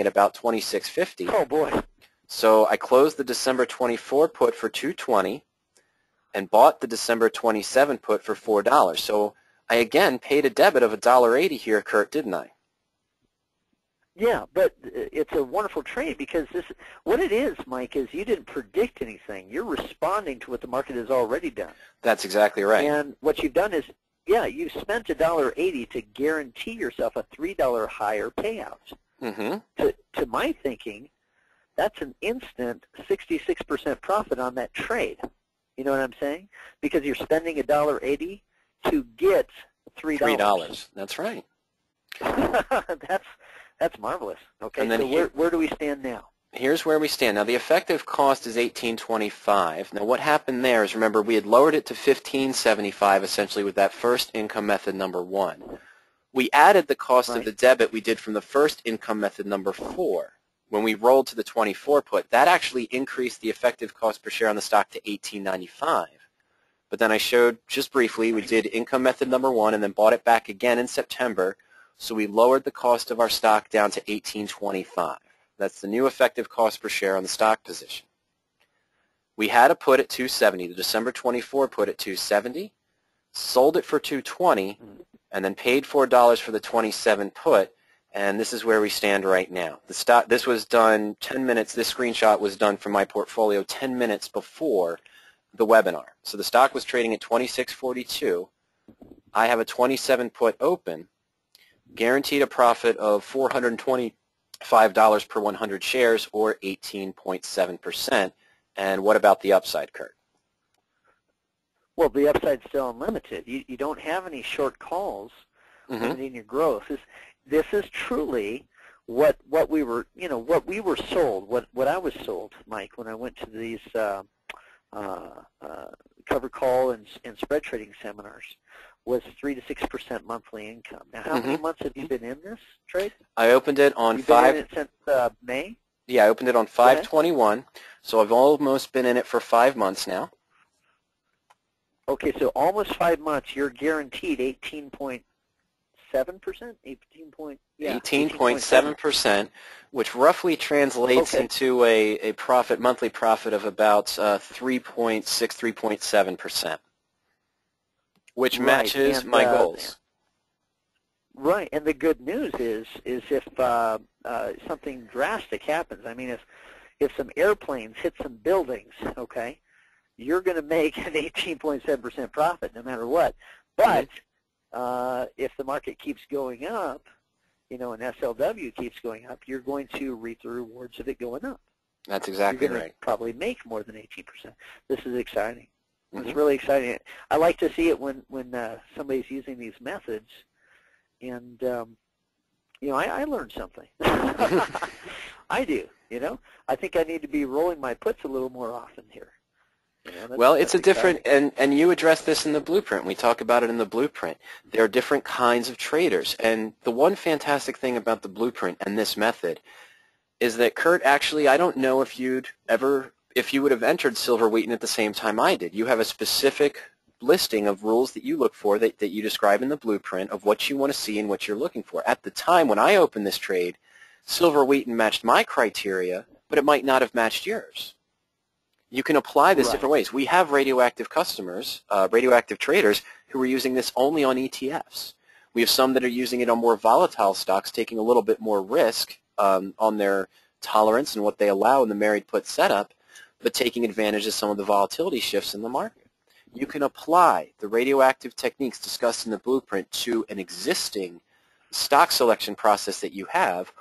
at about 26.50. Oh boy. So I closed the December 24 put for 220 and bought the December 27 put for $4. So I again paid a debit of $1.80 here, Kurt, didn't I? Yeah, but it's a wonderful trade because what it is, Mike, is you didn't predict anything. You're responding to what the market has already done. That's exactly right. And what you've done is, yeah, you've spent $1.80 to guarantee yourself a $3 higher payout. Mm-hmm. To my thinking, that's an instant 66% profit on that trade. You know what I'm saying? Because you're spending $1.80 to get $3. $3. That's right. That's marvelous. Okay, and then so where do we stand now? Here's where we stand. Now, the effective cost is $18.25. Now, what happened there is, remember, we had lowered it to $15.75 essentially with that first income method number 1. We added the cost of the debit we did from the first income method number 4. When we rolled to the 24 put, that actually increased the effective cost per share on the stock to $18.95. But then I showed just briefly we did income method number 1 and then bought it back again in September. So we lowered the cost of our stock down to $18.25. That's the new effective cost per share on the stock position. We had a put at $270, the December 24 put at $270, sold it for $220, and then paid $4 for the 27 put, and this is where we stand right now. This was done 10 minutes, this screenshot was done from my portfolio 10 minutes before the webinar. So the stock was trading at $26.42. I have a 27 put open, guaranteed a profit of $425 per 100 shares, or 18.7%. And what about the upside, Kurt? Well, the upside's still unlimited. You don't have any short calls limiting your growth. This is truly what we were sold. What I was sold, Mike, when I went to these cover call and spread trading seminars, was 3 to 6% monthly income. Now, how many months have you been in this trade? I opened it on You've been in it since May? Yeah, I opened it on 5/21, so I've almost been in it for 5 months now. Okay, so almost 5 months. You're guaranteed 18.7%? 18.7%, which roughly translates into a monthly profit of about 3.6, 3.7%. Which matches my goals. Right, and the good news is if something drastic happens, I mean, if some airplanes hit some buildings, okay, you're going to make an 18.7% profit no matter what. But if the market keeps going up, and SLW keeps going up, you're going to reap the rewards of it going up. That's exactly you're right. To probably make more than 18%. This is exciting. It's really exciting. I like to see it when somebody's using these methods, and I learned something. I do. I think I need to be rolling my puts a little more often here. Well, it's a different, and you address this in the blueprint. We talk about it in the blueprint. There are different kinds of traders, and the one fantastic thing about the blueprint and this method is that, Kurt, actually, I don't know if you would have entered silver wheaton at the same time I did. You have a specific listing of rules that you look for that you describe in the blueprint of what you want to see and what you're looking for. At the time when I opened this trade, silver wheaton matched my criteria, but it might not have matched yours. You can apply this different ways. We have radioactive customers, radioactive traders, who are using this only on ETFs. We have some that are using it on more volatile stocks, taking a little bit more risk on their tolerance and what they allow in the married put setup, but taking advantage of some of the volatility shifts in the market. You can apply the radioactive techniques discussed in the blueprint to an existing stock selection process that you have,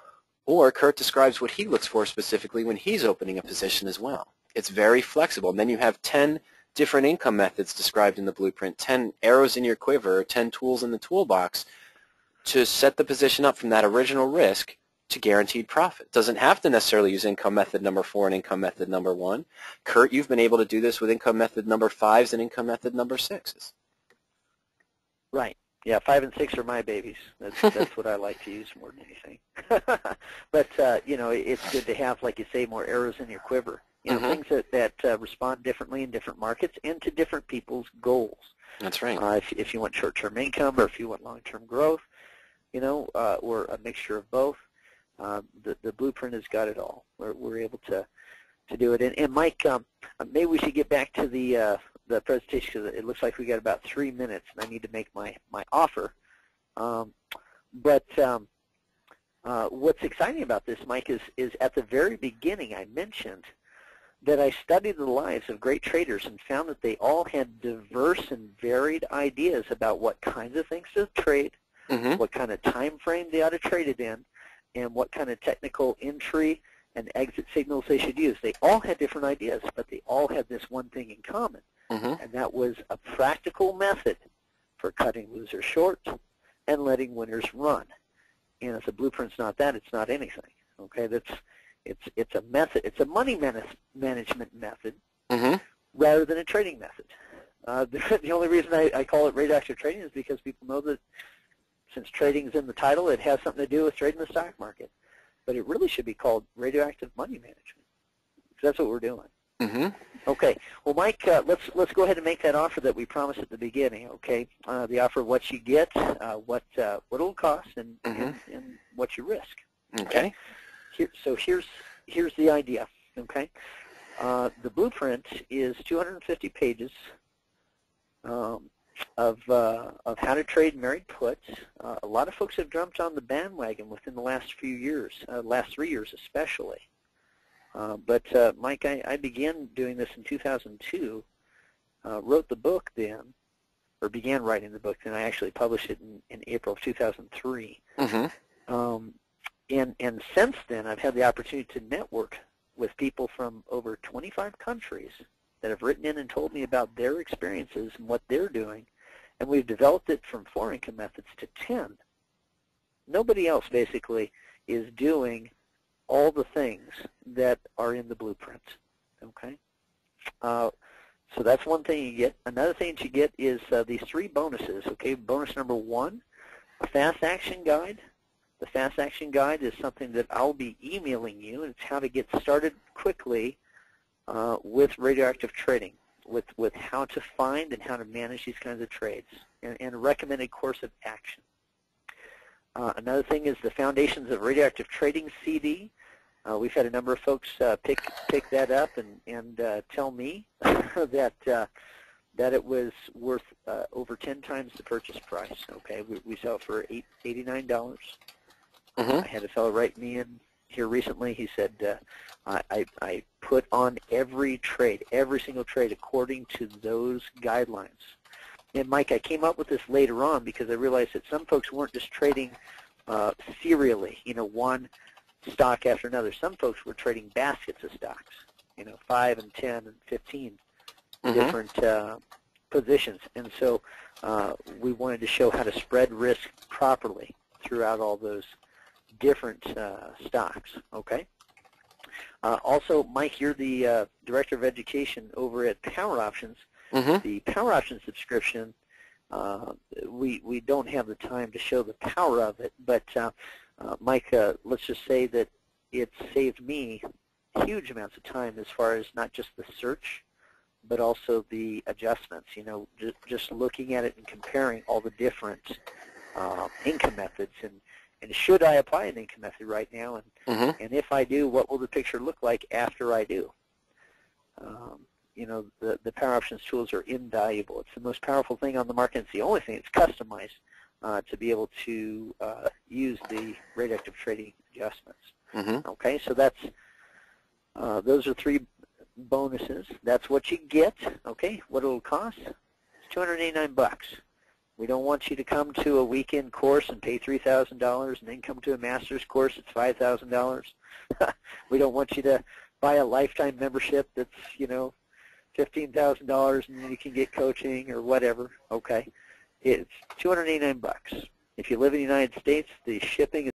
or Kurt describes what he looks for specifically when he's opening a position as well. It's very flexible. And then you have 10 different income methods described in the blueprint, 10 arrows in your quiver, 10 tools in the toolbox to set the position up from that original risk to guaranteed profit. Doesn't have to necessarily use income method number 4 and income method number 1. Kurt, you've been able to do this with income method number 5s and income method number 6s. Right. Yeah, 5 and 6 are my babies. That's what I like to use more than anything. But it's good to have, like you say, more arrows in your quiver. Things that respond differently in different markets and to different people's goals. That's right. If you want short-term income or if you want long-term growth, or a mixture of both, The blueprint has got it all. We're able to do it. And Mike, maybe we should get back to the presentation, because it looks like we got about 3 minutes, and I need to make my offer. What's exciting about this, Mike, is at the very beginning I mentioned that I studied the lives of great traders and found that they all had diverse and varied ideas about what kinds of things to trade, what kind of time frame they ought to trade it in, and what kind of technical entry and exit signals they should use. They all had different ideas, but they all had this one thing in common, and that was a practical method for cutting losers short and letting winners run. And if the blueprint's not that, it's not anything. Okay, it's a method. It's a money management method rather than a trading method. The only reason I call it radioactive trading is because people know that since trading is in the title, it has something to do with trading the stock market. But it really should be called radioactive money management, because that's what we're doing. Okay. Well, Mike, let's go ahead and make that offer that we promised at the beginning. Okay. The offer of what you get, what it'll cost, and what you risk. Okay. So here's the idea. Okay. The blueprint is 250 pages of how to trade married puts. A lot of folks have jumped on the bandwagon within the last few years, last 3 years especially. But Mike, I began doing this in 2002, wrote the book then, or began writing the book then. I actually published it in April of 2003. And since then, I've had the opportunity to network with people from over 25 countries that have written in and told me about their experiences and what they're doing. And we've developed it from 4 income methods to 10. Nobody else basically is doing all the things that are in the blueprint. Okay? So that's one thing you get. Another thing that you get is these 3 bonuses. Okay? Bonus number 1, a fast action guide. The fast action guide is something that I'll be emailing you, and it's how to get started quickly with radioactive trading, with how to find and how to manage these kinds of trades, and a recommended course of action. Another thing is the Foundations of Radioactive Trading CD. We've had a number of folks pick that up and tell me that it was worth over 10 times the purchase price. Okay, we sell it for $89. I had a fellow write me in here recently. He said, I put on every trade, every single trade according to those guidelines. And Mike, I came up with this later on because I realized that some folks weren't just trading serially, one stock after another. Some folks were trading baskets of stocks, 5 and 10 and 15 different positions. And so we wanted to show how to spread risk properly throughout all those different stocks. Okay. Also, Mike, you're the Director of Education over at Power Options. The Power Options subscription, we don't have the time to show the power of it, but Mike, let's just say that it saved me huge amounts of time as far as not just the search, but also the adjustments. Just looking at it and comparing all the different income methods, and should I apply an income method right now, and if I do, what will the picture look like after I do? The Power Options tools are invaluable. It's the most powerful thing on the market. It's the only thing that's customized to be able to use the radioactive trading adjustments. Okay, so that's those are 3 bonuses. That's what you get. Okay, what it'll cost? It's $289. We don't want you to come to a weekend course and pay $3,000 and then come to a master's course that's $5,000. We don't want you to buy a lifetime membership that's, $15,000 and then you can get coaching or whatever. Okay, it's $289. If you live in the United States, the shipping